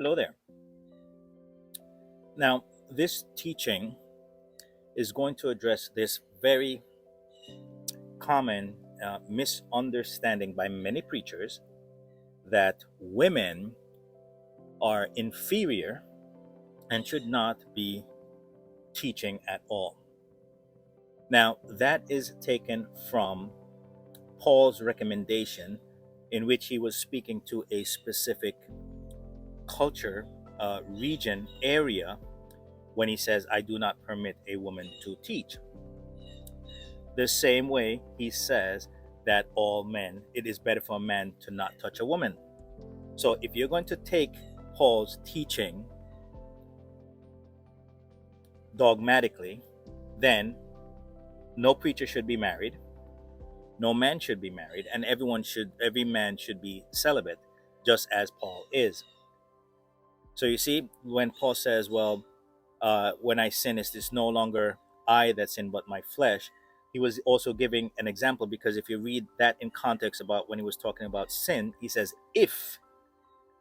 Hello there. Now, this teaching is going to address this very common misunderstanding by many preachers that women are inferior and should not be teaching at all. Now, that is taken from Paul's recommendation, in which he was speaking to a specific culture, region, area, when he says, I do not permit a woman to teach. The same way he says that all men, it is better for a man to not touch a woman. So if you're going to take Paul's teaching dogmatically, then no preacher should be married, no man should be married, and every man should be celibate, just as Paul is. So you see, when Paul says, well, when I sin, is this no longer I that sin, but my flesh? He was also giving an example, because if you read that in context about when he was talking about sin, he says, if,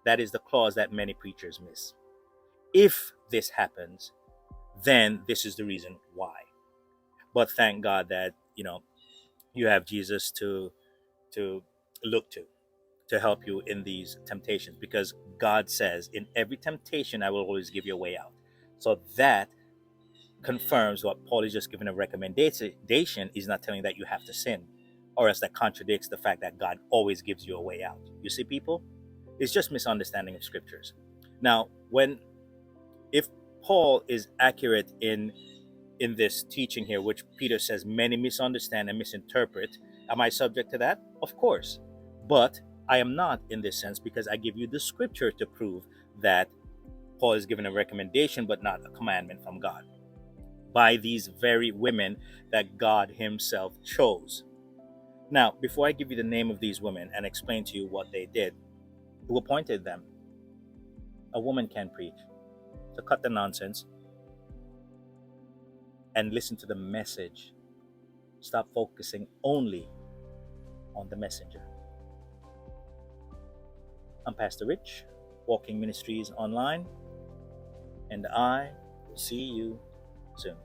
that is the clause that many preachers miss. If this happens, then this is the reason why. But thank God that, you have Jesus to look to help you in these temptations, because God says, in every temptation, I will always give you a way out. So that confirms what Paul is just giving a recommendation. He's not telling that you have to sin, or else that contradicts the fact that God always gives you a way out. You see, people, it's just misunderstanding of scriptures. Now, if Paul is accurate in this teaching here, which Peter says many misunderstand and misinterpret, am I subject to that? Of course. But I am not in this sense, because I give you the scripture to prove that Paul is given a recommendation but not a commandment from God by these very women that God himself chose. Now, before I give you the name of these women and explain to you what they did, who appointed them, a woman can preach. So cut the nonsense and listen to the message. Stop focusing only on the messenger. I'm Pastor Rich, Walking Ministries Online, and I will see you soon.